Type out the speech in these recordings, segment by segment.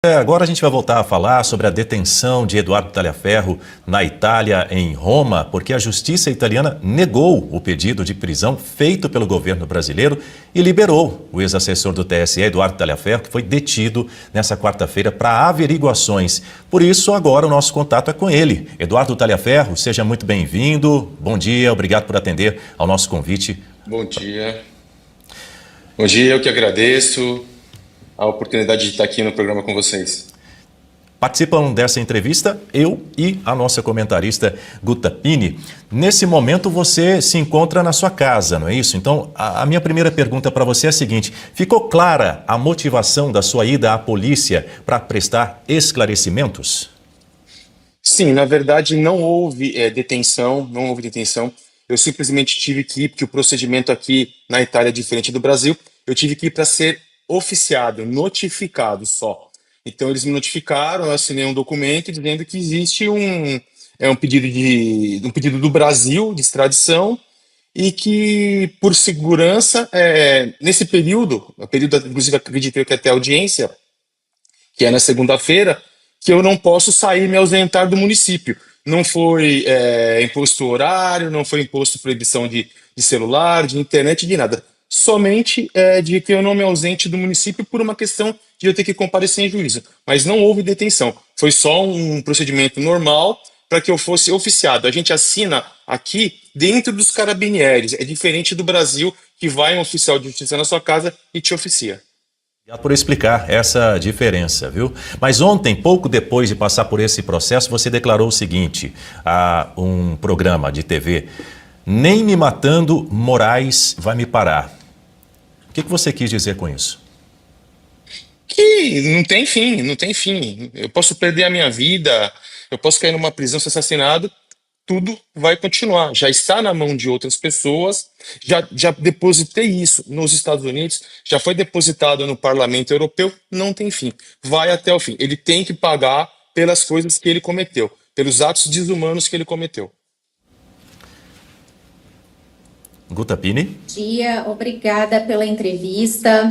Agora a gente vai voltar a falar sobre a detenção de Eduardo Tagliaferro na Itália, em Roma, porque a justiça italiana negou o pedido de prisão feito pelo governo brasileiro e liberou o ex-assessor do TSE, Eduardo Tagliaferro, que foi detido nessa quarta-feira para averiguações. Por isso, agora o nosso contato é com ele. Eduardo Tagliaferro, seja muito bem-vindo. Bom dia, obrigado por atender ao nosso convite. Bom dia. Bom dia, eu que agradeço a oportunidade de estar aqui no programa com vocês. Participam dessa entrevista eu e a nossa comentarista Guta Pini. Nesse momento você se encontra na sua casa, não é isso? Então a minha primeira pergunta para você é a seguinte: ficou clara a motivação da sua ida à polícia para prestar esclarecimentos? Sim, na verdade não houve detenção. Eu simplesmente tive que ir, porque o procedimento aqui na Itália é diferente do Brasil. Eu tive que ir para ser oficiado, notificado só. Então eles me notificaram, eu assinei um documento dizendo que existe um pedido do Brasil de extradição e que por segurança, nesse período, inclusive acredito que até a audiência, que é na segunda-feira, que eu não posso sair e me ausentar do município. Não foi imposto horário, não foi imposto proibição de celular, de internet, de nada. Somente de que eu não me ausente do município por uma questão de eu ter que comparecer em juízo. Mas não houve detenção. Foi só um procedimento normal para que eu fosse oficiado. A gente assina aqui dentro dos carabinieri. É diferente do Brasil, que vai um oficial de justiça na sua casa e te oficia. Obrigado por explicar essa diferença, viu? Mas ontem, pouco depois de passar por esse processo, você declarou o seguinte a um programa de TV: nem me matando, Moraes vai me parar. O que você quis dizer com isso? Que não tem fim, não tem fim. Eu posso perder a minha vida, eu posso cair numa prisão, ser assassinado, tudo vai continuar. Já está na mão de outras pessoas, já depositei isso nos Estados Unidos, já foi depositado no Parlamento Europeu, não tem fim. Vai até o fim. Ele tem que pagar pelas coisas que ele cometeu, pelos atos desumanos que ele cometeu. Guta Pini? Bom dia, obrigada pela entrevista.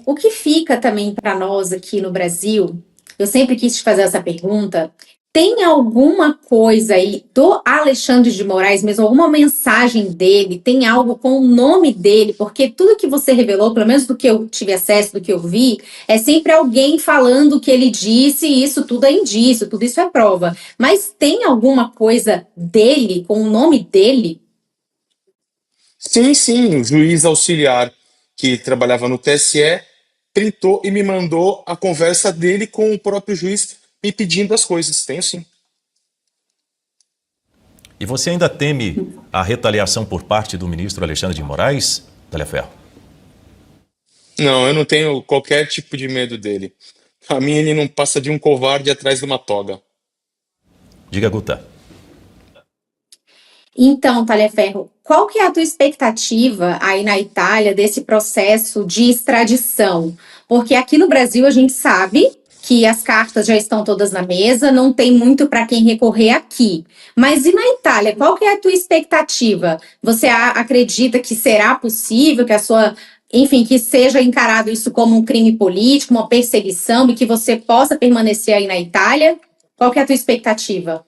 O que fica também para nós aqui no Brasil, eu sempre quis te fazer essa pergunta: tem alguma coisa aí do Alexandre de Moraes, mesmo alguma mensagem dele, tem algo com o nome dele? Porque tudo que você revelou, pelo menos do que eu tive acesso, do que eu vi, é sempre alguém falando o que ele disse, e isso tudo é indício, tudo isso é prova. Mas tem alguma coisa dele, com o nome dele? Sim, o juiz auxiliar que trabalhava no TSE printou e me mandou a conversa dele com o próprio juiz me pedindo as coisas. Tenho sim. E você ainda teme a retaliação por parte do ministro Alexandre de Moraes, Tagliaferro? Não, eu não tenho qualquer tipo de medo dele. A mim ele não passa de um covarde atrás de uma toga. Diga, Guta. Então, Tagliaferro, qual que é a tua expectativa aí na Itália desse processo de extradição? Porque aqui no Brasil a gente sabe que as cartas já estão todas na mesa, não tem muito para quem recorrer aqui. Mas e na Itália, qual que é a tua expectativa? Você acredita que será possível que enfim, que seja encarado isso como um crime político, uma perseguição, e que você possa permanecer aí na Itália? Qual que é a tua expectativa?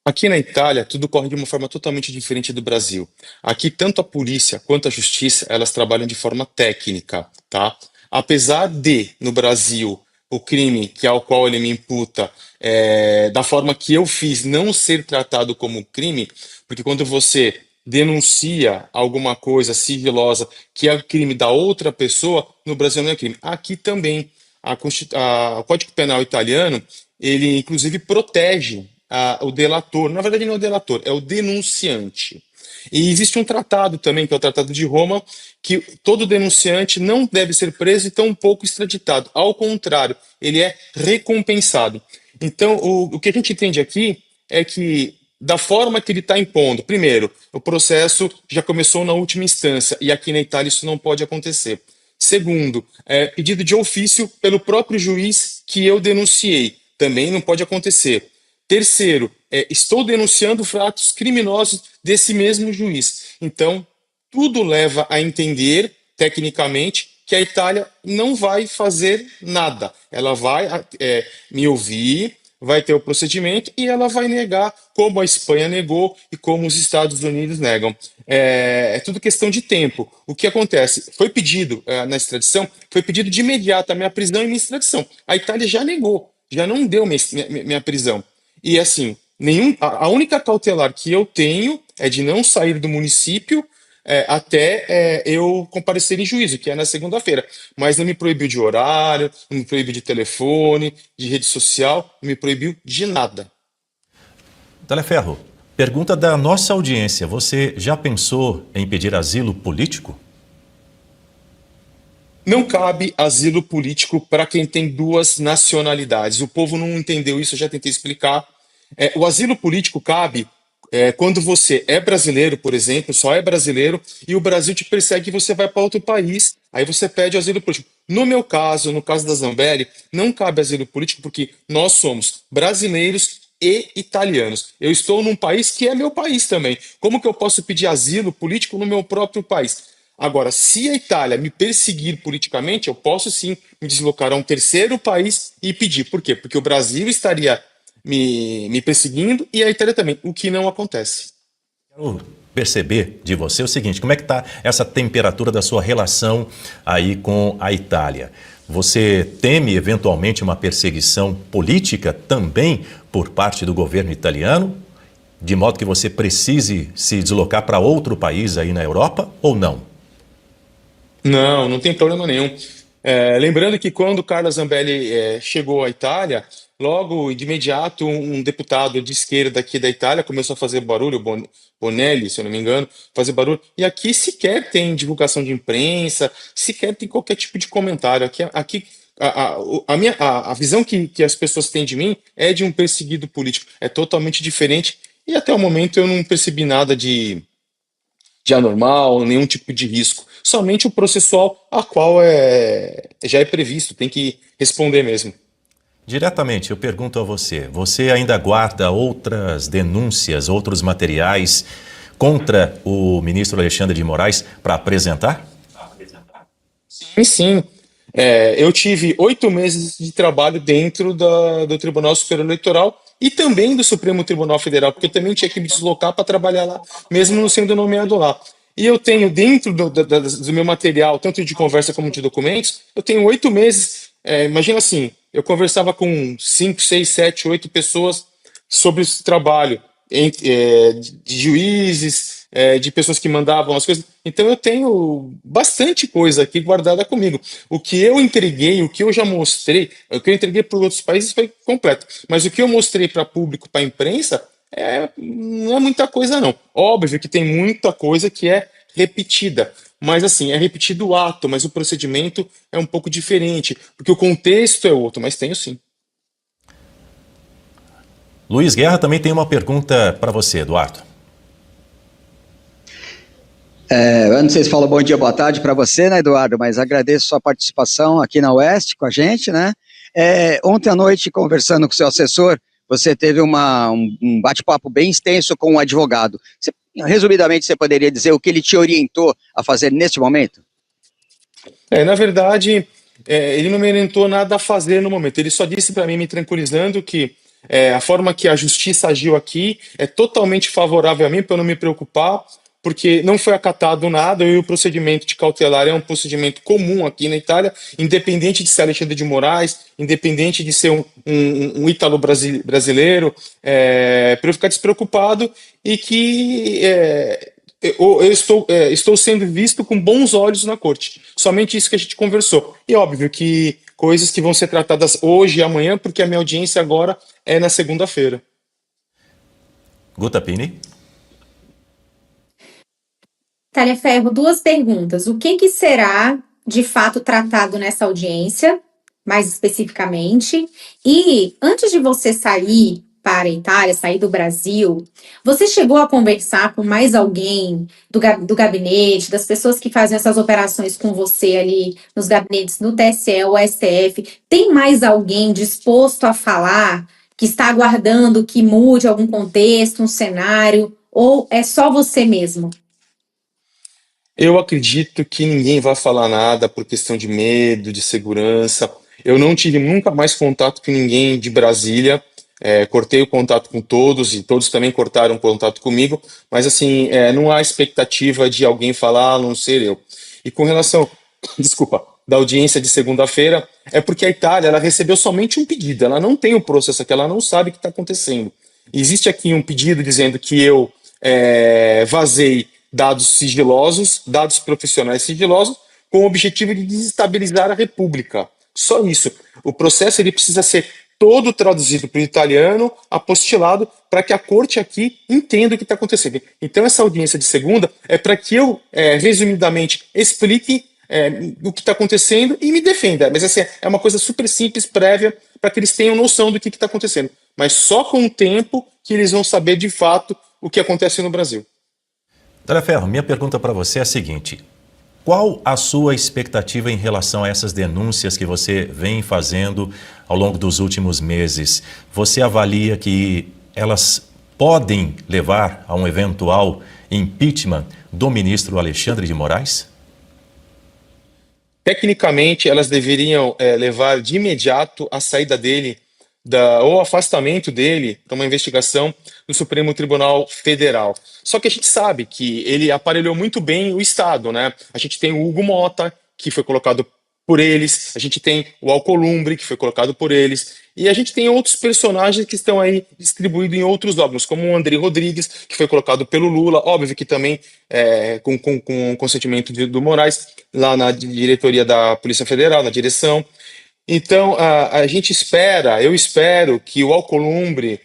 Aqui na Itália, tudo corre de uma forma totalmente diferente do Brasil. Aqui, tanto a polícia quanto a justiça, elas trabalham de forma técnica, tá? Apesar de, no Brasil, o crime ao qual ele me imputa, da forma que eu fiz, não ser tratado como crime, porque quando você denuncia alguma coisa sigilosa que é crime da outra pessoa, no Brasil não é crime. Aqui também, o Código Penal italiano, ele inclusive protege o delator. Na verdade, não é o delator, é o denunciante. E existe um tratado também, que é o Tratado de Roma, que todo denunciante não deve ser preso e tampouco extraditado. Ao contrário, ele é recompensado. Então, o que a gente entende aqui é que, da forma que ele está impondo, primeiro, o processo já começou na última instância, e aqui na Itália isso não pode acontecer. Segundo, pedido de ofício pelo próprio juiz que eu denunciei, também não pode acontecer. Terceiro, estou denunciando fatos criminosos desse mesmo juiz. Então, tudo leva a entender, tecnicamente, que a Itália não vai fazer nada. Ela vai me ouvir, vai ter o procedimento e ela vai negar, como a Espanha negou e como os Estados Unidos negam. É tudo questão de tempo. O que acontece? Foi pedido na extradição, foi pedido de imediato a minha prisão e minha extradição. A Itália já negou, já não deu minha prisão. E assim, a única cautelar que eu tenho é de não sair do município até eu comparecer em juízo, que é na segunda-feira. Mas não me proibiu de horário, não me proibiu de telefone, de rede social, não me proibiu de nada. Taliaferro, pergunta da nossa audiência. Você já pensou em pedir asilo político? Não cabe asilo político para quem tem duas nacionalidades. O povo não entendeu isso, eu já tentei explicar. O asilo político cabe quando você é brasileiro, por exemplo, só é brasileiro, e o Brasil te persegue e você vai para outro país, aí você pede asilo político. No meu caso, no caso da Zambelli, não cabe asilo político porque nós somos brasileiros e italianos. Eu estou num país que é meu país também. Como que eu posso pedir asilo político no meu próprio país? Agora, se a Itália me perseguir politicamente, eu posso sim me deslocar a um terceiro país e pedir. Por quê? Porque o Brasil estaria me perseguindo e a Itália também, o que não acontece. Quero perceber de você o seguinte, como é que está essa temperatura da sua relação aí com a Itália? Você teme eventualmente uma perseguição política também por parte do governo italiano, de modo que você precise se deslocar para outro país aí na Europa ou não? Não, não tem problema nenhum. Lembrando que quando Carla Zambelli chegou à Itália, logo de imediato um deputado de esquerda aqui da Itália começou a fazer barulho, Bonelli, se eu não me engano, fazer barulho. E aqui sequer tem divulgação de imprensa, sequer tem qualquer tipo de comentário. Aqui a visão que as pessoas têm de mim é de um perseguido político. É totalmente diferente. E até o momento eu não percebi nada de anormal, nenhum tipo de risco. Somente o processual, a qual já é previsto, tem que responder mesmo. Diretamente, eu pergunto a você, você ainda guarda outras denúncias, outros materiais contra o ministro Alexandre de Moraes para apresentar? Sim, sim. Eu tive 8 meses de trabalho dentro do Tribunal Superior Eleitoral e também do Supremo Tribunal Federal, porque eu também tinha que me deslocar para trabalhar lá, mesmo não sendo nomeado lá. E eu tenho dentro do meu material, tanto de conversa como de documentos, eu tenho 8 meses. Imagina assim, eu conversava com 5, 6, 7, 8 pessoas sobre esse trabalho, de juízes, de pessoas que mandavam as coisas. Então eu tenho bastante coisa aqui guardada comigo. O que eu entreguei, o que eu já mostrei, o que eu entreguei para outros países foi completo. Mas o que eu mostrei para público, para imprensa, não é muita coisa não. Óbvio que tem muita coisa que é repetida. Mas assim, é repetido o ato, mas o procedimento é um pouco diferente, porque o contexto é outro, mas tenho sim. Luiz Guerra também tem uma pergunta para você, Eduardo. Eu não sei se fala bom dia, boa tarde para você, né, Eduardo, mas agradeço sua participação aqui na Oeste com a gente, né? Ontem à noite, conversando com seu assessor, você teve um bate-papo bem extenso com um advogado. Resumidamente, você poderia dizer o que ele te orientou a fazer neste momento? Na verdade, ele não me orientou nada a fazer no momento. Ele só disse para mim, me tranquilizando, que a forma que a justiça agiu aqui é totalmente favorável a mim, para eu não me preocupar, porque não foi acatado nada, e o procedimento de cautelar é um procedimento comum aqui na Itália, independente de ser Alexandre de Moraes, independente de ser um ítalo brasileiro, para eu ficar despreocupado e que eu estou sendo visto com bons olhos na corte. Somente isso que a gente conversou. E óbvio que coisas que vão ser tratadas hoje e amanhã, porque a minha audiência agora é na segunda-feira. Guta Pini. Taliaferro, 2 perguntas. O que será de fato tratado nessa audiência, mais especificamente? E antes de você sair para a Itália, sair do Brasil, você chegou a conversar com mais alguém do gabinete, das pessoas que fazem essas operações com você ali nos gabinetes, no TSE, o STF? Tem mais alguém disposto a falar, que está aguardando que mude algum contexto, um cenário, ou é só você mesmo? Eu acredito que ninguém vai falar nada por questão de medo, de segurança. Eu não tive nunca mais contato com ninguém de Brasília. Cortei o contato com todos e todos também cortaram o contato comigo. Mas assim, não há expectativa de alguém falar, a não ser eu. E com relação, desculpa, da audiência de segunda-feira, é porque a Itália ela recebeu somente um pedido. Ela não tem o processo aqui, ela não sabe o que está acontecendo. Existe aqui um pedido dizendo que eu vazei dados sigilosos, dados profissionais sigilosos, com o objetivo de desestabilizar a República. Só isso. O processo ele precisa ser todo traduzido para o italiano, apostilado, para que a corte aqui entenda o que está acontecendo. Então, essa audiência de segunda é para que eu, resumidamente, explique o que está acontecendo e me defenda. Mas assim, é uma coisa super simples, prévia, para que eles tenham noção do que está acontecendo. Mas só com o tempo que eles vão saber de fato o que acontece no Brasil. Talhaferro, minha pergunta para você é a seguinte: qual a sua expectativa em relação a essas denúncias que você vem fazendo ao longo dos últimos meses? Você avalia que elas podem levar a um eventual impeachment do ministro Alexandre de Moraes? Tecnicamente, elas deveriam levar de imediato a saída dele ou afastamento dele para uma investigação do Supremo Tribunal Federal. Só que a gente sabe que ele aparelhou muito bem o Estado, né? A gente tem o Hugo Mota, que foi colocado por eles, a gente tem o Alcolumbre, que foi colocado por eles, e a gente tem outros personagens que estão aí distribuídos em outros órgãos, como o André Rodrigues, que foi colocado pelo Lula, óbvio que também com o consentimento do Moraes, lá na diretoria da Polícia Federal, na direção. Então, a gente eu espero que o Alcolumbre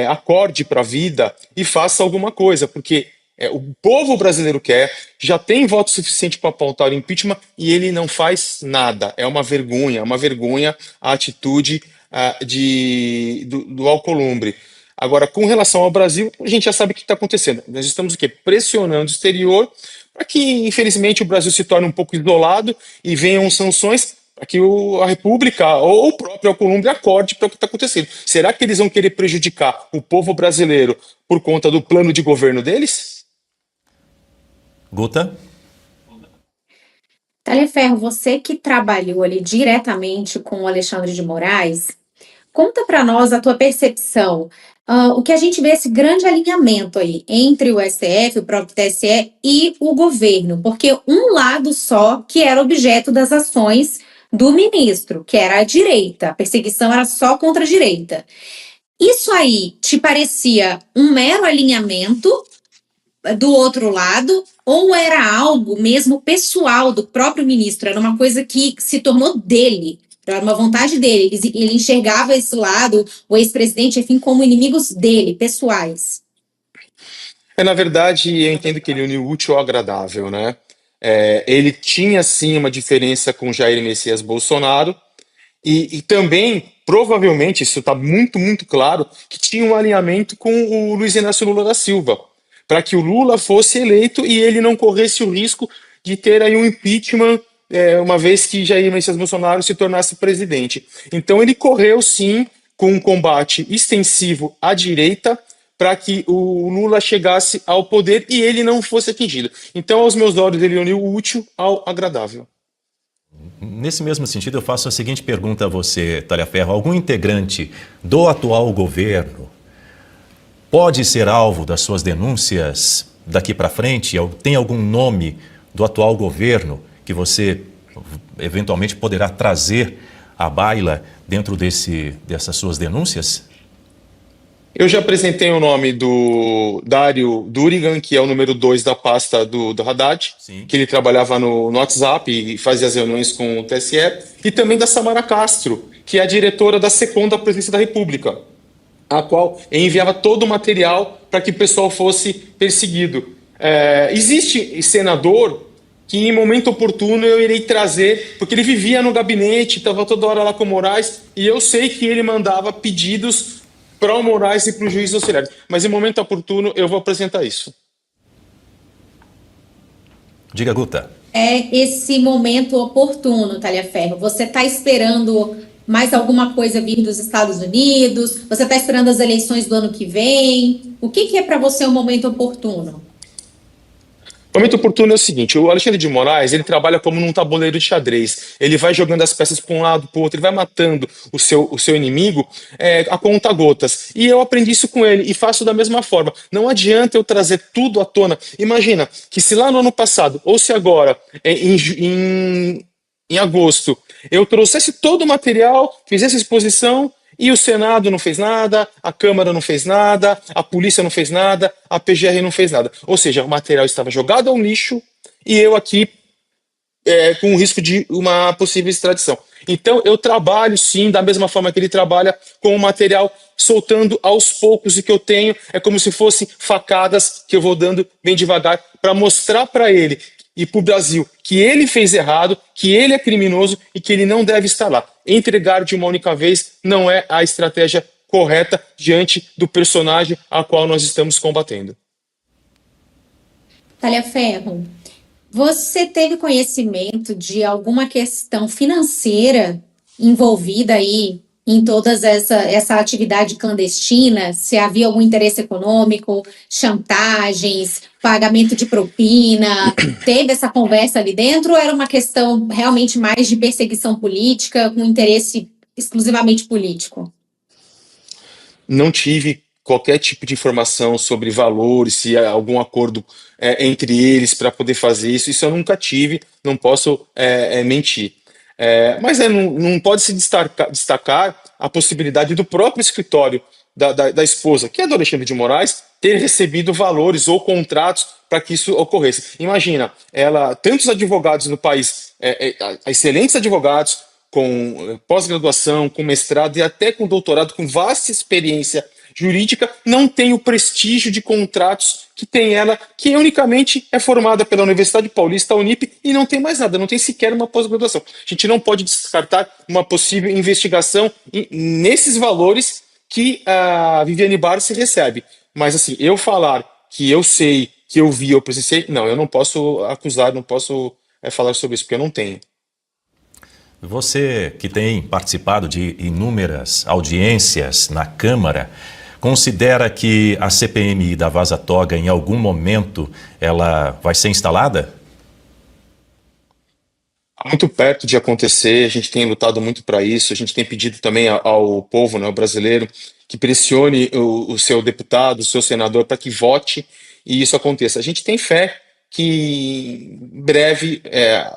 acorde para a vida e faça alguma coisa, porque o povo brasileiro quer, já tem voto suficiente para pautar o impeachment e ele não faz nada. É uma vergonha a atitude do Alcolumbre. Agora, com relação ao Brasil, a gente já sabe o que está acontecendo. Nós estamos o quê? Pressionando o exterior para que, infelizmente, o Brasil se torne um pouco isolado e venham sanções para que a República ou o próprio Alcolumbre acorde para o que está acontecendo. Será que eles vão querer prejudicar o povo brasileiro por conta do plano de governo deles? Guta? Talhaferro, você que trabalhou ali diretamente com o Alexandre de Moraes, conta para nós a tua percepção. O que a gente vê esse grande alinhamento aí entre o STF, o próprio TSE e o governo, porque um lado só que era objeto das ações do ministro, que era a direita, a perseguição era só contra a direita. Isso aí te parecia um mero alinhamento do outro lado, ou era algo mesmo pessoal do próprio ministro, era uma coisa que se tornou dele, era uma vontade dele, ele enxergava esse lado, o ex-presidente, enfim, como inimigos dele, pessoais? Na verdade, eu entendo que ele uniu o útil ao agradável, né? Ele tinha, sim, uma diferença com Jair Messias Bolsonaro e também, provavelmente, isso está muito, muito claro, que tinha um alinhamento com o Luiz Inácio Lula da Silva, para que o Lula fosse eleito e ele não corresse o risco de ter aí um impeachment, uma vez que Jair Messias Bolsonaro se tornasse presidente. Então ele correu, sim, com um combate extensivo à direita, para que o Lula chegasse ao poder e ele não fosse atingido. Então, aos meus olhos, ele uniu o útil ao agradável. Nesse mesmo sentido, eu faço a seguinte pergunta a você, Talhaferro. Algum integrante do atual governo pode ser alvo das suas denúncias daqui para frente? Tem algum nome do atual governo que você eventualmente poderá trazer à baila dentro dessas suas denúncias? Eu já apresentei o nome do Dário Durigan, que é o número 2 da pasta do Haddad, Sim. que ele trabalhava no WhatsApp e fazia as reuniões com o TSE, e também da Samara Castro, que é a diretora da SECOM da Presidência da República, a qual enviava todo o material para que o pessoal fosse perseguido. Existe senador que em momento oportuno eu irei trazer, porque ele vivia no gabinete, estava toda hora lá com o Moraes, e eu sei que ele mandava pedidos para o Moraes e para o juiz auxiliar. Mas em momento oportuno eu vou apresentar isso. Diga, Guta. É esse momento oportuno, Talhaferro. Você está esperando mais alguma coisa vir dos Estados Unidos? Você está esperando as eleições do ano que vem? O que é para você um momento oportuno? O momento oportuno é o seguinte: o Alexandre de Moraes, ele trabalha como num tabuleiro de xadrez. Ele vai jogando as peças para um lado, para o outro, ele vai matando o seu inimigo a conta-gotas. E eu aprendi isso com ele e faço da mesma forma. Não adianta eu trazer tudo à tona. Imagina que se lá no ano passado, ou se agora, em agosto, eu trouxesse todo o material, fizesse exposição, e o Senado não fez nada, a Câmara não fez nada, a polícia não fez nada, a PGR não fez nada. Ou seja, o material estava jogado ao lixo e eu aqui com o risco de uma possível extradição. Então, eu trabalho, sim, da mesma forma que ele trabalha, com o material soltando aos poucos o que eu tenho. É como se fossem facadas que eu vou dando bem devagar para mostrar para ele e para o Brasil que ele fez errado, que ele é criminoso e que ele não deve estar lá. Entregar de uma única vez não é a estratégia correta diante do personagem a qual nós estamos combatendo. Talhaferro, você teve conhecimento de alguma questão financeira envolvida aí em toda essa atividade clandestina? Se havia algum interesse econômico, chantagens, pagamento de propina? Teve essa conversa ali dentro ou era uma questão realmente mais de perseguição política, com interesse exclusivamente político? Não tive qualquer tipo de informação sobre valores, se há algum acordo entre eles para poder fazer isso. Isso eu nunca tive, não posso mentir. Mas não pode se destacar a possibilidade do próprio escritório da esposa, que é do Alexandre de Moraes, ter recebido valores ou contratos para que isso ocorresse. Imagina, tantos advogados no país, excelentes advogados, com pós-graduação, com mestrado e até com doutorado, com vasta experiência jurídica, não tem o prestígio de contratos que tem ela, que unicamente é formada pela Universidade Paulista, a Unip, e não tem mais nada, não tem sequer uma pós-graduação. A gente não pode descartar uma possível investigação nesses valores que a Viviane Barsi recebe. Mas assim, eu falar que eu sei, que eu vi, eu precisei, não, eu não posso acusar, não posso falar sobre isso, porque eu não tenho. Você, que tem participado de inúmeras audiências na Câmara, considera que a CPMI da Vaza Toga, em algum momento, ela vai ser instalada? Muito perto de acontecer, a gente tem lutado muito para isso, a gente tem pedido também ao povo, né, ao brasileiro, que pressione o seu deputado, o seu senador, para que vote e isso aconteça. A gente tem fé que em breve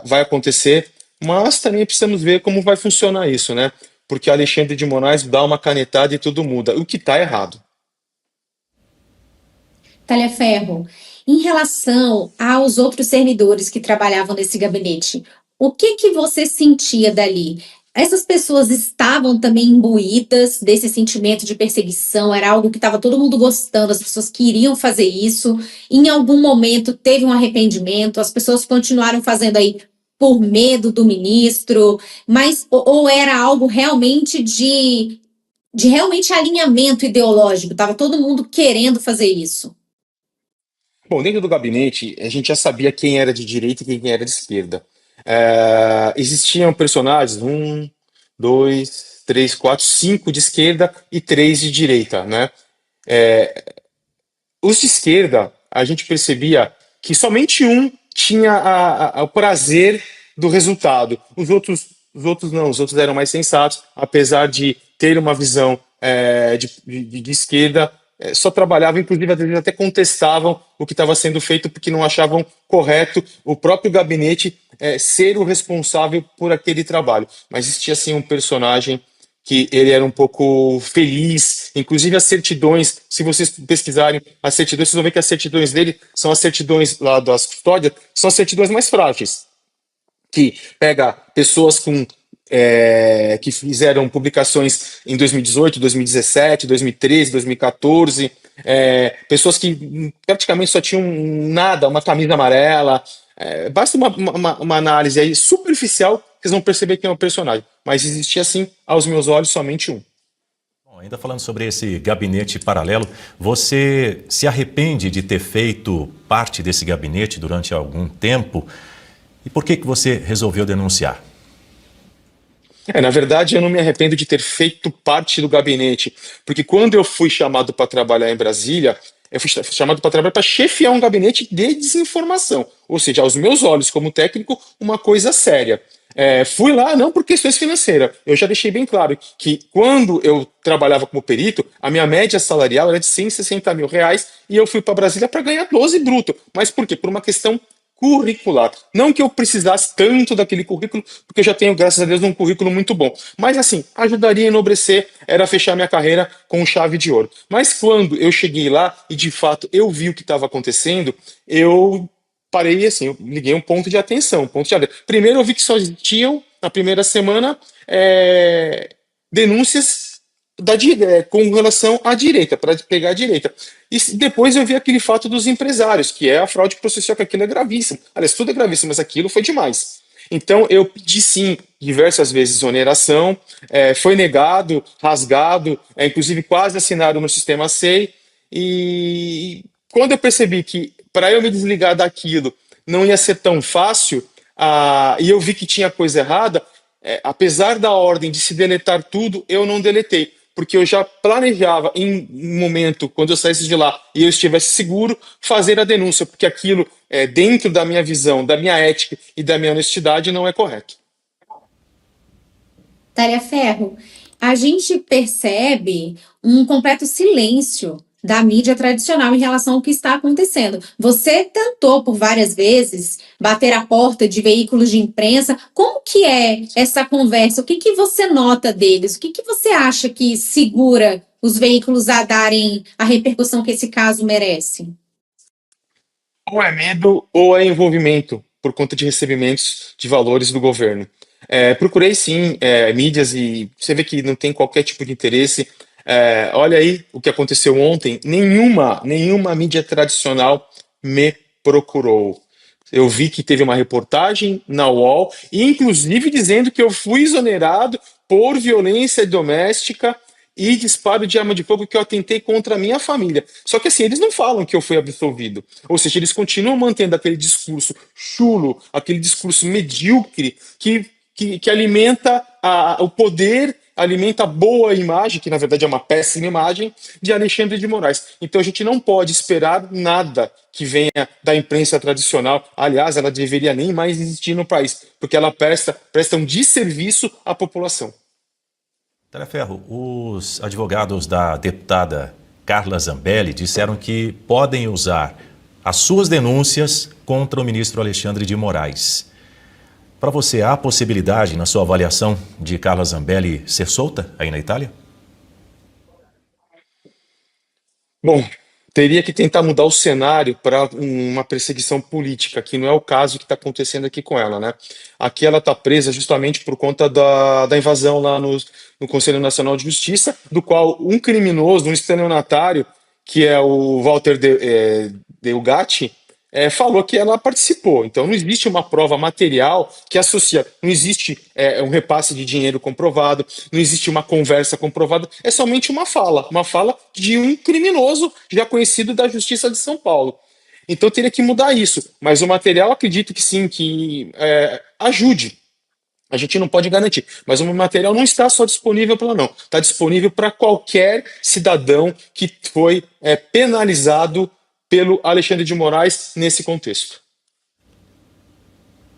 vai acontecer, mas também precisamos ver como vai funcionar isso, né? Porque Alexandre de Moraes dá uma canetada e tudo muda, o que está errado. Talhaferro, em relação aos outros servidores que trabalhavam nesse gabinete, o que você sentia dali? Essas pessoas estavam também imbuídas desse sentimento de perseguição? Era algo que estava todo mundo gostando, as pessoas queriam fazer isso. Em algum momento teve um arrependimento, as pessoas continuaram fazendo aí por medo do ministro, mas ou era algo realmente de realmente alinhamento ideológico? Estava todo mundo querendo fazer isso? Bom, dentro do gabinete, a gente já sabia quem era de direita e quem era de esquerda. Existiam personagens, 2, 3, 4, 5 de esquerda e 3 de direita, né? Os de esquerda, a gente percebia que somente um tinha o prazer do resultado. Os outros não, os outros eram mais sensatos, apesar de ter uma visão de esquerda, só trabalhavam, inclusive às vezes até contestavam o que estava sendo feito porque não achavam correto o próprio gabinete ser o responsável por aquele trabalho. Mas existia assim um personagem que ele era um pouco feliz, inclusive as certidões, se vocês pesquisarem as certidões, vocês vão ver que as certidões dele são as certidões lá das custódias, são as certidões mais frágeis, que pega pessoas que fizeram publicações em 2018, 2017, 2013, 2014, pessoas que praticamente só tinham nada, uma camisa amarela. Basta uma análise aí superficial que vocês vão perceber que é um personagem. Mas existia, assim, aos meus olhos, somente um. Bom, ainda falando sobre esse gabinete paralelo, você se arrepende de ter feito parte desse gabinete durante algum tempo? E por que você resolveu denunciar? Na verdade, eu não me arrependo de ter feito parte do gabinete, porque quando eu fui chamado para trabalhar em Brasília, eu fui chamado para trabalhar para chefiar um gabinete de desinformação, ou seja, aos meus olhos, como técnico, uma coisa séria. Fui lá não por questões financeiras. Eu já deixei bem claro que quando eu trabalhava como perito, a minha média salarial era de R$ 160.000 e eu fui para Brasília para ganhar 12 bruto. Mas por quê? Por uma questão curricular. Não que eu precisasse tanto daquele currículo, porque eu já tenho, graças a Deus, um currículo muito bom. Mas assim, ajudaria a enobrecer, era fechar minha carreira com chave de ouro. Mas quando eu cheguei lá e de fato eu vi o que estava acontecendo, eu parei assim, eu liguei um ponto de atenção, um ponto de alerta. Primeiro eu vi que só existiam, na primeira semana, denúncias com relação à direita, para pegar a direita. E depois eu vi aquele fato dos empresários, que é a fraude processual, que aquilo é gravíssimo. Aliás, tudo é gravíssimo, mas aquilo foi demais. Então eu pedi sim, diversas vezes, exoneração, foi negado, rasgado, inclusive quase assinado no sistema SEI, e quando eu percebi que para eu me desligar daquilo não ia ser tão fácil, e eu vi que tinha coisa errada, apesar da ordem de se deletar tudo, eu não deletei, porque eu já planejava em um momento, quando eu saísse de lá e eu estivesse seguro, fazer a denúncia, porque aquilo, dentro da minha visão, da minha ética e da minha honestidade, não é correto. Talhaferro, a gente percebe um completo silêncio da mídia tradicional em relação ao que está acontecendo. Você tentou por várias vezes bater a porta de veículos de imprensa. Como que é essa conversa? O que que você nota deles? O que que você acha que segura os veículos a darem a repercussão que esse caso merece? Ou é medo ou é envolvimento por conta de recebimentos de valores do governo. Procurei sim mídias e você vê que não tem qualquer tipo de interesse. Olha aí o que aconteceu ontem. Nenhuma mídia tradicional me procurou. Eu vi que teve uma reportagem na UOL, inclusive dizendo que eu fui exonerado por violência doméstica e disparo de arma de fogo, que eu atentei contra a minha família. Só que assim, eles não falam que eu fui absolvido. Ou seja, eles continuam mantendo aquele discurso chulo, aquele discurso medíocre que alimenta o poder, alimenta a boa imagem, que na verdade é uma péssima imagem, de Alexandre de Moraes. Então a gente não pode esperar nada que venha da imprensa tradicional. Aliás, ela deveria nem mais existir no país, porque ela presta um desserviço à população. Talhaferro, os advogados da deputada Carla Zambelli disseram que podem usar as suas denúncias contra o ministro Alexandre de Moraes. Para você, há possibilidade, na sua avaliação, de Carla Zambelli ser solta aí na Itália? Bom, teria que tentar mudar o cenário para uma perseguição política, que não é o caso que está acontecendo aqui com ela, né? Aqui ela está presa justamente por conta da invasão lá no Conselho Nacional de Justiça, do qual um criminoso, um estelionatário, que é o Walter Delgatti, falou que ela participou. Então não existe uma prova material que associa, não existe um repasse de dinheiro comprovado, não existe uma conversa comprovada, é somente uma fala de um criminoso já conhecido da Justiça de São Paulo. Então teria que mudar isso, mas o material acredito que sim, que ajude. A gente não pode garantir, mas o material não está só disponível para ela, não. Está disponível para qualquer cidadão que foi penalizado pelo Alexandre de Moraes nesse contexto.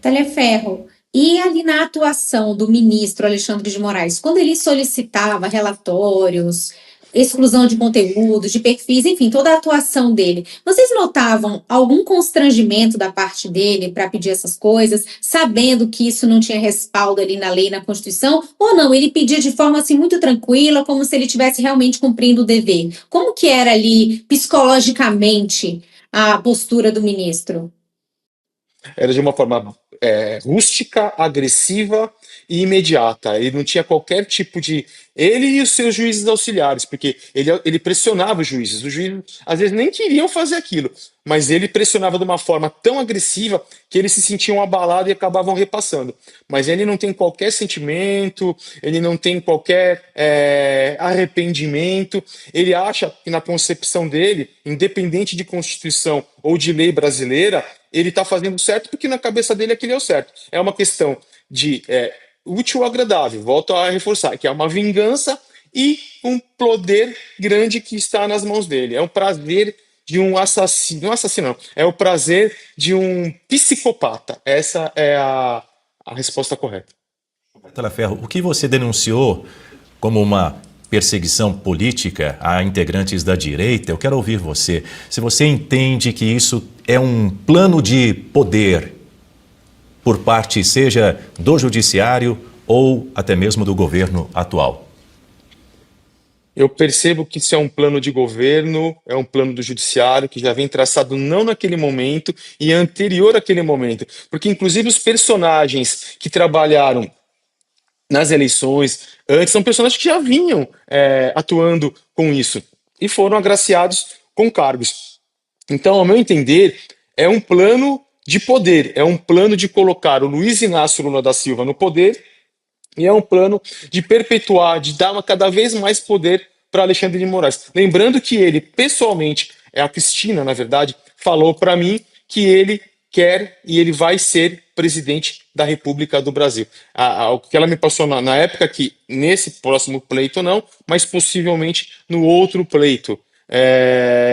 Talhaferro, e ali na atuação do ministro Alexandre de Moraes, quando ele solicitava relatórios, exclusão de conteúdos, de perfis, enfim, toda a atuação dele, vocês notavam algum constrangimento da parte dele para pedir essas coisas, sabendo que isso não tinha respaldo ali na lei, na Constituição, ou não? Ele pedia de forma assim muito tranquila, como se ele estivesse realmente cumprindo o dever. Como que era ali psicologicamente a postura do ministro? Era de uma forma rústica, agressiva e imediata. Ele não tinha qualquer tipo de. Ele e os seus juízes auxiliares, porque ele pressionava os juízes. Os juízes às vezes nem queriam fazer aquilo, mas ele pressionava de uma forma tão agressiva que eles se sentiam abalados e acabavam repassando. Mas ele não tem qualquer sentimento, ele não tem qualquer arrependimento. Ele acha que, na concepção dele, independente de Constituição ou de lei brasileira, ele está fazendo certo porque na cabeça dele aquilo é o certo. É uma questão de útil ou agradável, volto a reforçar, que é uma vingança e um poder grande que está nas mãos dele. É um prazer de um assassino não, é o prazer de um psicopata. Essa é a resposta correta. Talaferro, o que você denunciou como uma perseguição política a integrantes da direita, eu quero ouvir você. Se você entende que isso é um plano de poder por parte, seja do judiciário ou até mesmo do governo atual. Eu percebo que isso é um plano de governo, é um plano do judiciário que já vem traçado não naquele momento e anterior àquele momento, porque inclusive os personagens que trabalharam nas eleições antes são personagens que já vinham atuando com isso e foram agraciados com cargos. Então, ao meu entender, é um plano de poder, é um plano de colocar o Luiz Inácio Lula da Silva no poder e é um plano de perpetuar, de dar cada vez mais poder para Alexandre de Moraes. Lembrando que ele, pessoalmente, a Cristina, na verdade, falou para mim que ele quer e ele vai ser presidente da República do Brasil. O que ela me passou na época, que nesse próximo pleito não, mas possivelmente no outro pleito,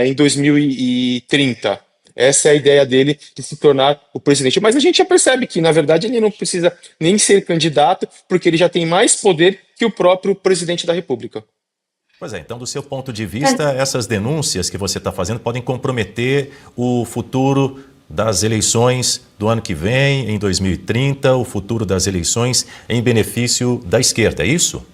em 2030. Essa é a ideia dele de se tornar o presidente. Mas a gente já percebe que, na verdade, ele não precisa nem ser candidato, porque ele já tem mais poder que o próprio presidente da República. Pois é, então, do seu ponto de vista, essas denúncias que você está fazendo podem comprometer o futuro das eleições do ano que vem, em 2030, o futuro das eleições em benefício da esquerda, é isso?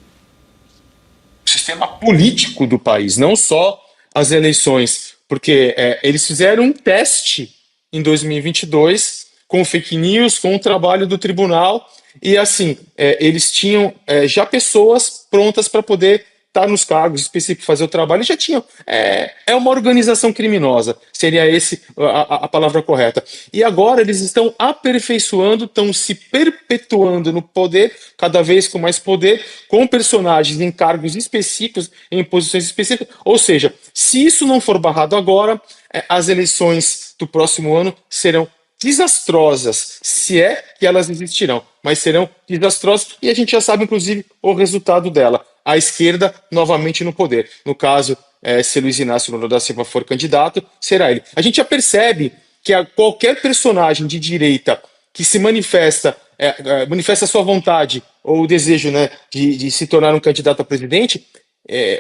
O sistema político do país, não só as eleições, porque eles fizeram um teste em 2022 com fake news, com o trabalho do tribunal, e assim, eles tinham já pessoas prontas para poder estar nos cargos específicos, fazer o trabalho, e já tinham. É uma organização criminosa, seria esse a palavra correta. E agora eles estão aperfeiçoando, estão se perpetuando no poder, cada vez com mais poder, com personagens em cargos específicos, em posições específicas. Ou seja, se isso não for barrado agora, as eleições do próximo ano serão desastrosas, se é que elas existirão, mas serão desastrosas e a gente já sabe, inclusive, o resultado dela. A esquerda novamente no poder. No caso, se Luiz Inácio Lula da Silva for candidato, será ele. A gente já percebe que qualquer personagem de direita que se manifesta a sua vontade ou o desejo, né, de se tornar um candidato a presidente,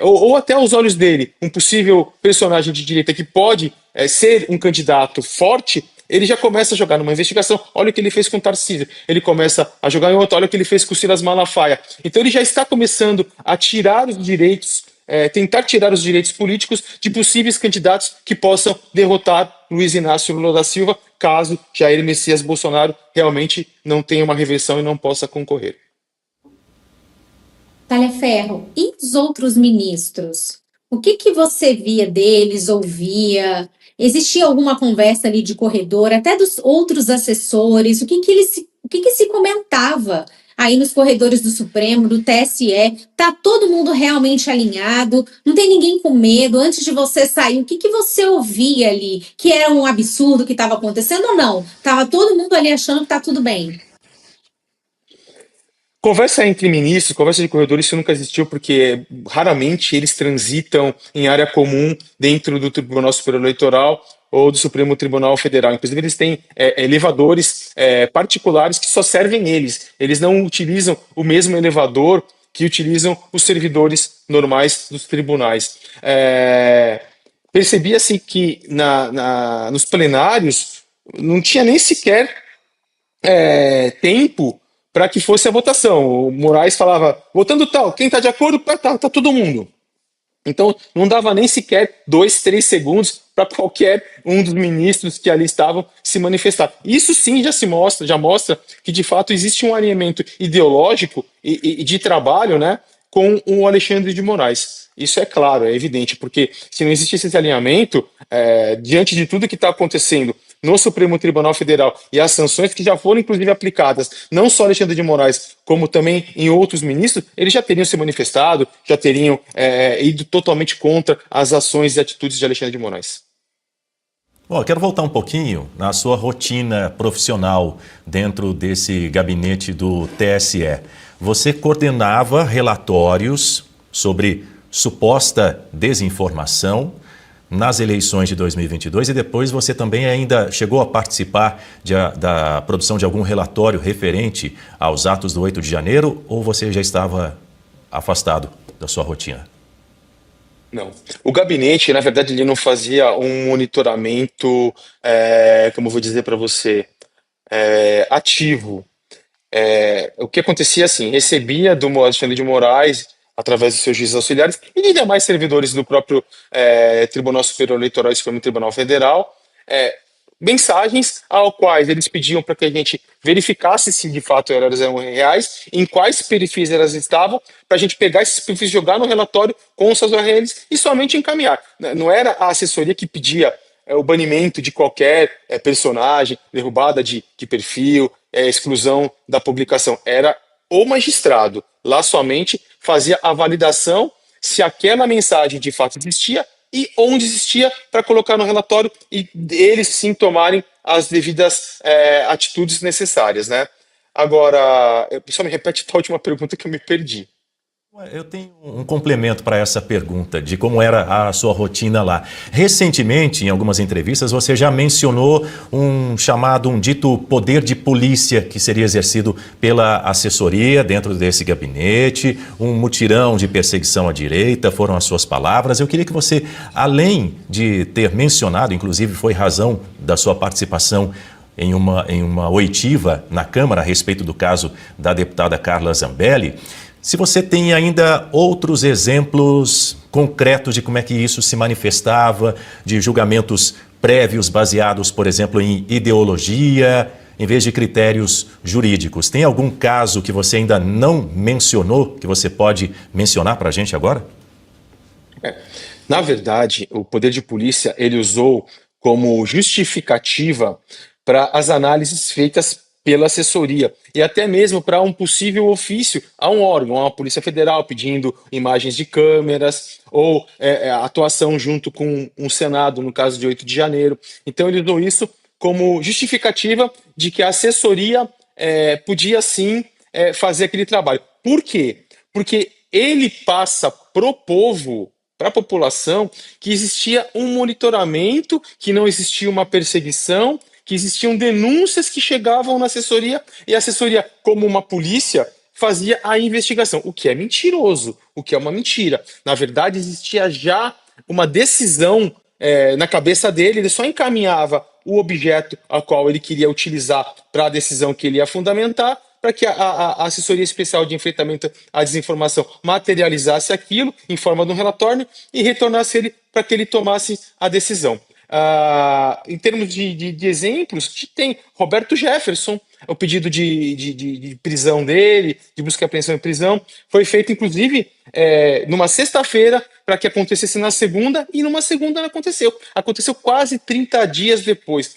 ou até aos olhos dele, um possível personagem de direita que pode ser um candidato forte, ele já começa a jogar numa investigação. Olha o que ele fez com o Tarcísio. Ele começa a jogar em outra. Olha o que ele fez com o Silas Malafaia. Então ele já está começando a tirar os direitos, tentar tirar os direitos políticos de possíveis candidatos que possam derrotar Luiz Inácio Lula da Silva, caso Jair Messias Bolsonaro realmente não tenha uma reversão e não possa concorrer. Talaferro, e os outros ministros? O que você via deles, ouvia? Existia alguma conversa ali de corredor, até dos outros assessores? O que se comentava aí nos corredores do Supremo, do TSE? Tá todo mundo realmente alinhado? Não tem ninguém com medo? Antes de você sair, o que você ouvia ali? Que era um absurdo que estava acontecendo ou não? Tava todo mundo ali achando que tá tudo bem? Conversa entre ministros, conversa de corredores, isso nunca existiu, porque raramente eles transitam em área comum dentro do Tribunal Superior Eleitoral ou do Supremo Tribunal Federal. Inclusive, eles têm elevadores particulares que só servem eles. Eles não utilizam o mesmo elevador que utilizam os servidores normais dos tribunais. Percebia-se que nos plenários não tinha nem sequer tempo para que fosse a votação. O Moraes falava, votando tal, quem está de acordo, tá todo mundo. Então, não dava nem sequer 2, 3 segundos para qualquer um dos ministros que ali estavam se manifestar. Isso sim já mostra que, de fato, existe um alinhamento ideológico e de trabalho, né, com o Alexandre de Moraes. Isso é claro, é evidente, porque se não existisse esse alinhamento, diante de tudo que está acontecendo no Supremo Tribunal Federal e as sanções que já foram, inclusive, aplicadas, não só Alexandre de Moraes, como também em outros ministros, eles já teriam se manifestado, já teriam ido totalmente contra as ações e atitudes de Alexandre de Moraes. Bom, eu quero voltar um pouquinho na sua rotina profissional dentro desse gabinete do TSE. Você coordenava relatórios sobre suposta desinformação nas eleições de 2022 e depois você também ainda chegou a participar da produção de algum relatório referente aos atos do 8 de janeiro ou você já estava afastado da sua rotina? Não. O gabinete, na verdade, ele não fazia um monitoramento, como eu vou dizer para você, ativo. O que acontecia assim, recebia do Alexandre de Moraes, através dos seus juízes auxiliares, e de demais servidores do próprio Tribunal Superior Eleitoral e Supremo Tribunal Federal, mensagens ao quais eles pediam para que a gente verificasse se de fato elas eram reais, em quais perfis elas estavam, para a gente pegar esses perfis, jogar no relatório com os seus URLs e somente encaminhar. Não era a assessoria que pedia o banimento de qualquer personagem, derrubada de perfil, exclusão da publicação. Era o magistrado. Lá somente fazia a validação se aquela mensagem de fato existia e onde existia para colocar no relatório e eles sim tomarem as devidas atitudes necessárias, né? Agora, só me repete a última pergunta que eu me perdi. Eu tenho um complemento para essa pergunta de como era a sua rotina lá. Recentemente, em algumas entrevistas, você já mencionou um dito poder de polícia que seria exercido pela assessoria dentro desse gabinete, um mutirão de perseguição à direita, foram as suas palavras. Eu queria que você, além de ter mencionado, inclusive foi razão da sua participação em uma oitiva na Câmara a respeito do caso da deputada Carla Zambelli, se você tem ainda outros exemplos concretos de como é que isso se manifestava, de julgamentos prévios baseados, por exemplo, em ideologia, em vez de critérios jurídicos. Tem algum caso que você ainda não mencionou, que você pode mencionar para a gente agora? Na verdade, o poder de polícia ele usou como justificativa para as análises feitas pela assessoria e até mesmo para um possível ofício a um órgão, a uma Polícia Federal pedindo imagens de câmeras ou atuação junto com um Senado, no caso de 8 de janeiro. Então ele usou isso como justificativa de que a assessoria podia sim fazer aquele trabalho. Por quê? Porque ele passa pro povo, para a população, que existia um monitoramento, que não existia uma perseguição, que existiam denúncias que chegavam na assessoria e a assessoria, como uma polícia, fazia a investigação, o que é mentiroso, o que é uma mentira. Na verdade, existia já uma decisão na cabeça dele, ele só encaminhava o objeto a qual ele queria utilizar para a decisão que ele ia fundamentar, para que a assessoria especial de enfrentamento à desinformação materializasse aquilo em forma de um relatório e retornasse ele para que ele tomasse a decisão. Em termos de exemplos, tem Roberto Jefferson, o pedido de prisão dele, de busca e apreensão em prisão, foi feito inclusive numa sexta-feira para que acontecesse na segunda, e numa segunda não aconteceu. Aconteceu quase 30 dias depois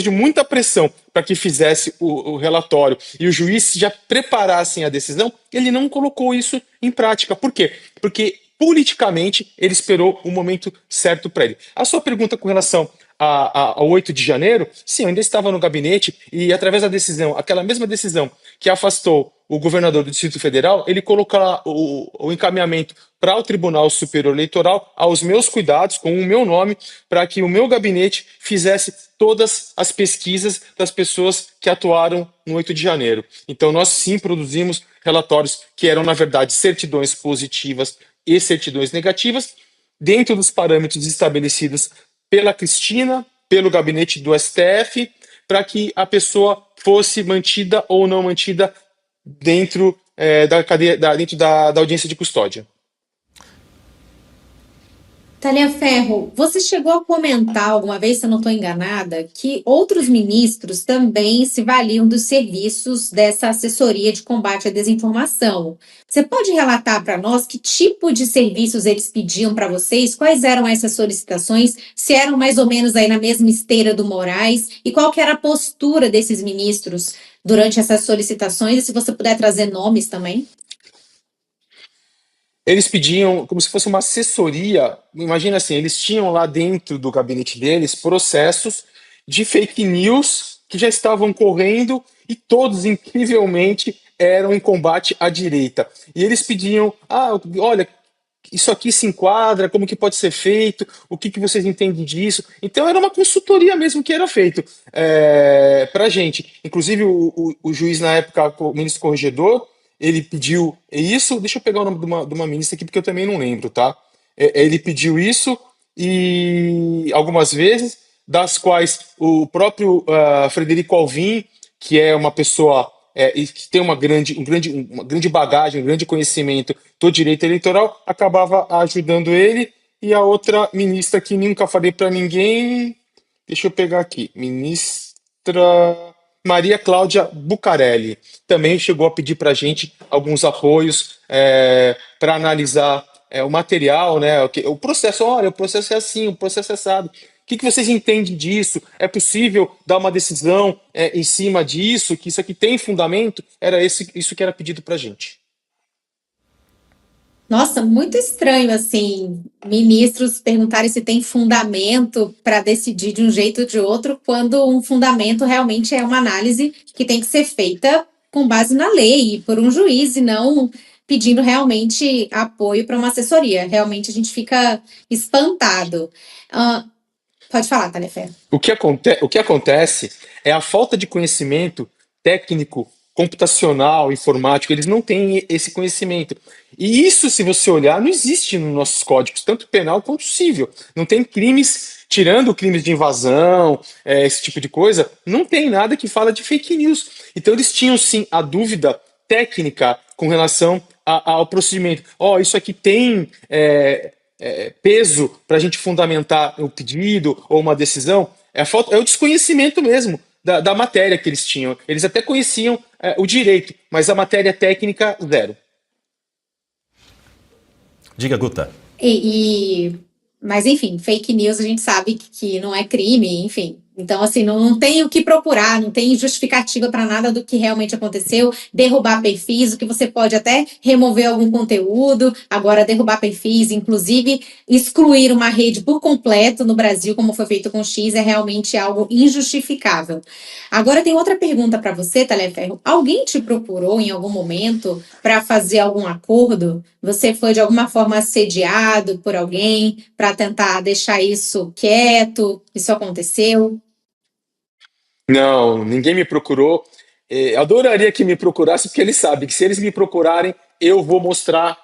de muita pressão para que fizesse o relatório e os juízes já preparassem a decisão, ele não colocou isso em prática. Por quê? Porque politicamente ele esperou o momento certo para ele. A sua pergunta com relação ao 8 de janeiro, sim, eu ainda estava no gabinete e através da decisão, aquela mesma decisão que afastou o governador do Distrito Federal, ele colocou o encaminhamento para o Tribunal Superior Eleitoral aos meus cuidados, com o meu nome, para que o meu gabinete fizesse todas as pesquisas das pessoas que atuaram no 8 de janeiro. Então nós sim produzimos relatórios que eram, na verdade, certidões positivas e certidões negativas, dentro dos parâmetros estabelecidos pela Cristina, pelo gabinete do STF, para que a pessoa fosse mantida ou não mantida dentro da cadeia, dentro da audiência de custódia. Taliaferro, você chegou a comentar alguma vez, se eu não estou enganada, que outros ministros também se valiam dos serviços dessa assessoria de combate à desinformação. Você pode relatar para nós que tipo de serviços eles pediam para vocês? Quais eram essas solicitações? Se eram mais ou menos aí na mesma esteira do Moraes? E qual que era a postura desses ministros durante essas solicitações? E se você puder trazer nomes também? Eles pediam como se fosse uma assessoria. Imagina assim, eles tinham lá dentro do gabinete deles processos de fake news que já estavam correndo e todos, incrivelmente, eram em combate à direita. E eles pediam, olha, isso aqui se enquadra, como que pode ser feito, o que vocês entendem disso. Então era uma consultoria mesmo que era feito para a gente. Inclusive o juiz na época, o ministro corregedor, ele pediu isso, deixa eu pegar o nome de uma ministra aqui, porque eu também não lembro, tá? Ele pediu isso e algumas vezes, das quais o próprio Frederico Alvim, que é uma pessoa e que tem uma grande bagagem, um grande conhecimento do direito eleitoral, acabava ajudando ele, e a outra ministra que nunca falei para ninguém, deixa eu pegar aqui, ministra Maria Cláudia Bucarelli, também chegou a pedir para a gente alguns apoios para analisar o material, né? O processo, olha, o processo é assim, o processo é assado. O que vocês entendem disso? É possível dar uma decisão em cima disso? Que isso aqui tem fundamento? Era isso que era pedido para a gente. Nossa, muito estranho, assim, ministros perguntarem se tem fundamento para decidir de um jeito ou de outro, quando um fundamento realmente é uma análise que tem que ser feita com base na lei, por um juiz, e não pedindo realmente apoio para uma assessoria. Realmente a gente fica espantado. Pode falar, Taliaferro. O que acontece é a falta de conhecimento técnico, computacional, informático. Eles não têm esse conhecimento. E isso, se você olhar, não existe nos nossos códigos, tanto penal quanto civil. Não tem crimes, tirando crimes de invasão, esse tipo de coisa, não tem nada que fala de fake news. Então eles tinham sim a dúvida técnica com relação ao procedimento. Isso aqui tem peso para a gente fundamentar o pedido ou uma decisão. É o desconhecimento mesmo da matéria que eles tinham. Eles até conheciam o direito, mas a matéria técnica, zero. Diga, Guta. Mas, enfim, fake news a gente sabe que não é crime, enfim. Então, assim, não tem o que procurar, não tem justificativa para nada do que realmente aconteceu. Derrubar perfis, o que você pode até remover algum conteúdo, agora derrubar perfis, inclusive excluir uma rede por completo no Brasil, como foi feito com o X, é realmente algo injustificável. Agora, tem outra pergunta para você, Taliaferro. Alguém te procurou em algum momento para fazer algum acordo? Você foi de alguma forma assediado por alguém para tentar deixar isso quieto? Isso aconteceu? Não, ninguém me procurou. Adoraria que me procurasse, porque eles sabem que se eles me procurarem, eu vou mostrar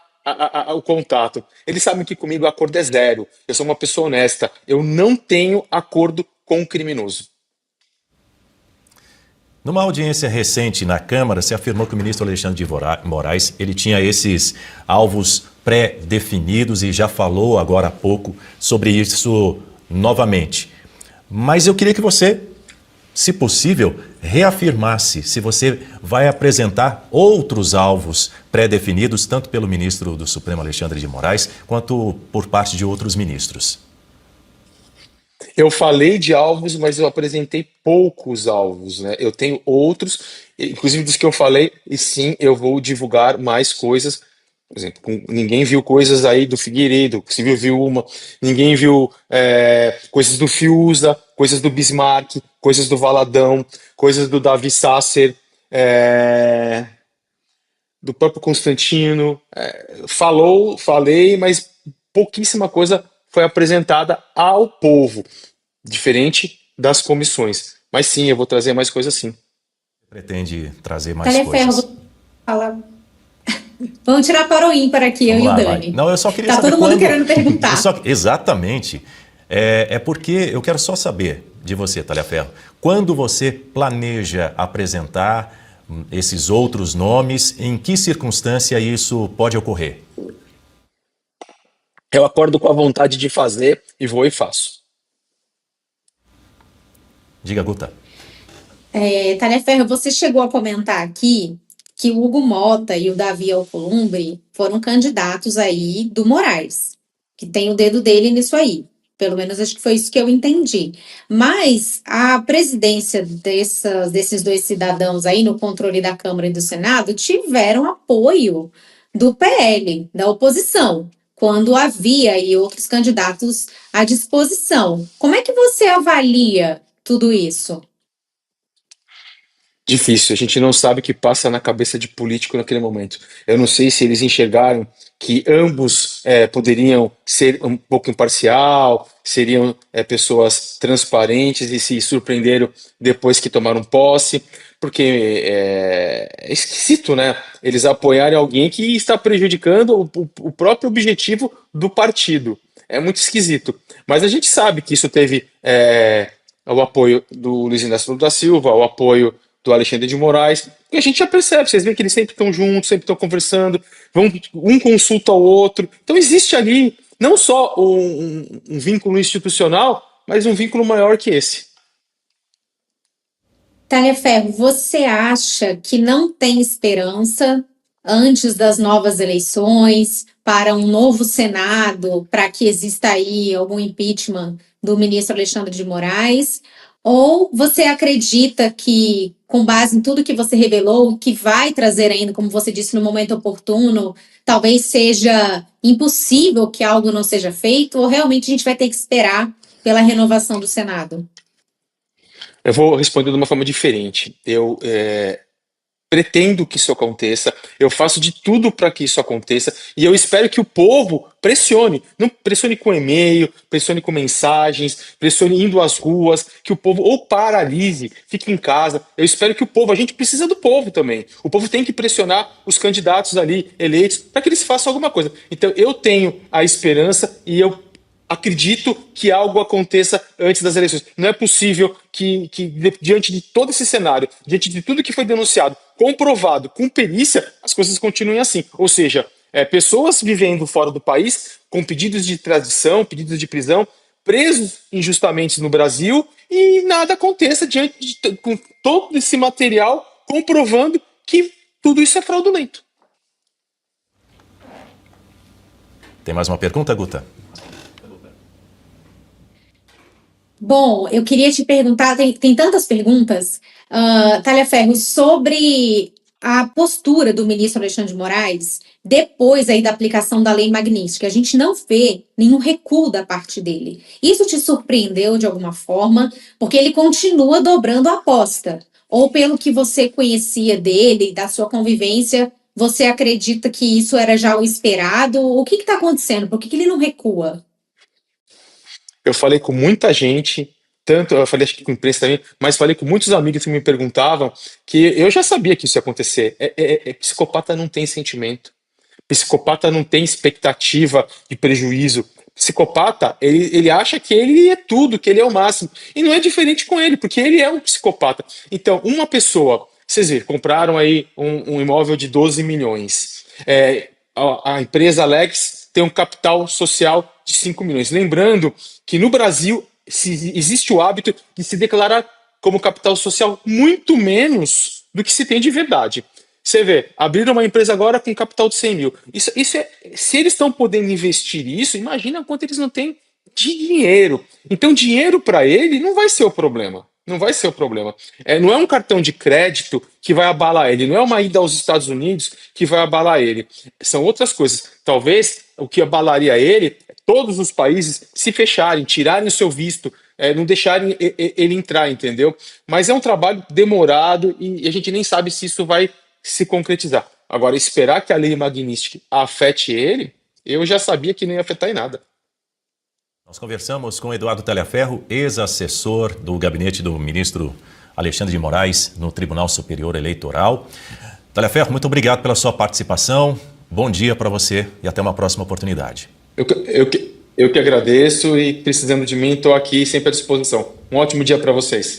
o contato. Eles sabem que comigo o acordo é zero. Eu sou uma pessoa honesta. Eu não tenho acordo com o criminoso. Numa audiência recente na Câmara, se afirmou que o ministro Alexandre de Moraes ele tinha esses alvos pré-definidos e já falou agora há pouco sobre isso novamente. Mas eu queria que você, se possível, reafirmasse se você vai apresentar outros alvos pré-definidos, tanto pelo ministro do Supremo Alexandre de Moraes, quanto por parte de outros ministros. Eu falei de alvos, mas eu apresentei poucos alvos, né? Eu tenho outros, inclusive dos que eu falei, e sim, eu vou divulgar mais coisas. Por exemplo, ninguém viu coisas aí do Figueiredo, o Civil viu uma, ninguém viu coisas do Fiuza, coisas do Bismarck, coisas do Valadão, coisas do Davi Sasser, do próprio Constantino. Falei, mas pouquíssima coisa foi apresentada ao povo, diferente das comissões. Mas sim, eu vou trazer mais coisas sim. Pretende trazer mais Taliaferro, coisas? Vamos tirar para o ímpar aqui, Vamos eu lá, e o Dani. vai. Não, eu só queria saber todo mundo quando... querendo perguntar. Exatamente. Porque eu quero só saber de você, Taliaferro, quando você planeja apresentar esses outros nomes, em que circunstância isso pode ocorrer? Eu acordo com a vontade de fazer e vou e faço. Diga, Guta. Taliaferro, você chegou a comentar aqui que o Hugo Mota e o Davi Alcolumbre foram candidatos aí do Moraes, que tem o dedo dele nisso aí. Pelo menos acho que foi isso que eu entendi. Mas a presidência desses dois cidadãos aí no controle da Câmara e do Senado tiveram apoio do PL, da oposição, quando havia aí outros candidatos à disposição. Como é que você avalia tudo isso? Difícil, a gente não sabe o que passa na cabeça de político naquele momento. Eu não sei se eles enxergaram que ambos poderiam ser um pouco imparcial, seriam pessoas transparentes e se surpreenderam depois que tomaram posse, porque é esquisito, né? Eles apoiarem alguém que está prejudicando o próprio objetivo do partido. É muito esquisito. Mas a gente sabe que isso teve o apoio do Luiz Inácio Lula da Silva, o apoio do Alexandre de Moraes, e a gente já percebe, vocês veem que eles sempre estão juntos, sempre estão conversando, um consulta o outro. Então existe ali não só um vínculo institucional, mas um vínculo maior que esse. Talhaferro, você acha que não tem esperança antes das novas eleições para um novo Senado, para que exista aí algum impeachment do ministro Alexandre de Moraes? Ou você acredita que, com base em tudo que você revelou, que vai trazer ainda, como você disse, no momento oportuno, talvez seja impossível que algo não seja feito, ou realmente a gente vai ter que esperar pela renovação do Senado? Eu vou responder de uma forma diferente. Eu pretendo que isso aconteça, eu faço de tudo para que isso aconteça e eu espero que o povo pressione, não pressione com e-mail, pressione com mensagens, pressione indo às ruas, que o povo ou paralise, fique em casa. Eu espero que o povo, a gente precisa do povo também. O povo tem que pressionar os candidatos ali eleitos para que eles façam alguma coisa. Então eu tenho a esperança e eu acredito que algo aconteça antes das eleições. Não é possível que diante de todo esse cenário, diante de tudo que foi denunciado, comprovado, com perícia, as coisas continuem assim. Ou seja, pessoas vivendo fora do país, com pedidos de extradição, pedidos de prisão, presos injustamente no Brasil, e nada aconteça com todo esse material comprovando que tudo isso é fraudulento. Tem mais uma pergunta, Guta? Bom, eu queria te perguntar, tem tantas perguntas, Talhaferro, sobre a postura do ministro Alexandre de Moraes depois aí da aplicação da Lei Magnitsky. A gente não vê nenhum recuo da parte dele. Isso te surpreendeu de alguma forma? Porque ele continua dobrando a aposta. Ou pelo que você conhecia dele, da sua convivência, você acredita que isso era já o esperado? O que está acontecendo? Por que ele não recua? Eu falei com muita gente, tanto eu falei acho que com a imprensa também, mas falei com muitos amigos que me perguntavam que eu já sabia que isso ia acontecer. Psicopata não tem sentimento, psicopata não tem expectativa de prejuízo. Psicopata, ele acha que ele é tudo, que ele é o máximo. E não é diferente com ele, porque ele é um psicopata. Então, uma pessoa, vocês viram, compraram aí um imóvel de 12 milhões. A empresa Alex tem um capital social de 5 milhões. Lembrando que no Brasil existe o hábito de se declarar como capital social muito menos do que se tem de verdade. Você vê, abriram uma empresa agora com capital de 100 mil. Se eles estão podendo investir isso, imagina quanto eles não têm de dinheiro. Então, dinheiro para ele não vai ser o problema. Não vai ser o problema. Não é um cartão de crédito que vai abalar ele, não é uma ida aos Estados Unidos que vai abalar ele. São outras coisas. Talvez o que abalaria ele é todos os países se fecharem, tirarem o seu visto, não deixarem ele entrar, entendeu? Mas é um trabalho demorado e a gente nem sabe se isso vai se concretizar. Agora, esperar que a Lei Magnitsky afete ele, eu já sabia que não ia afetar em nada. Nós conversamos com Eduardo Talhaferro, ex-assessor do gabinete do ministro Alexandre de Moraes no Tribunal Superior Eleitoral. Talhaferro, muito obrigado pela sua participação. Bom dia para você e até uma próxima oportunidade. Eu que agradeço e precisando de mim, estou aqui sempre à disposição. Um ótimo dia para vocês.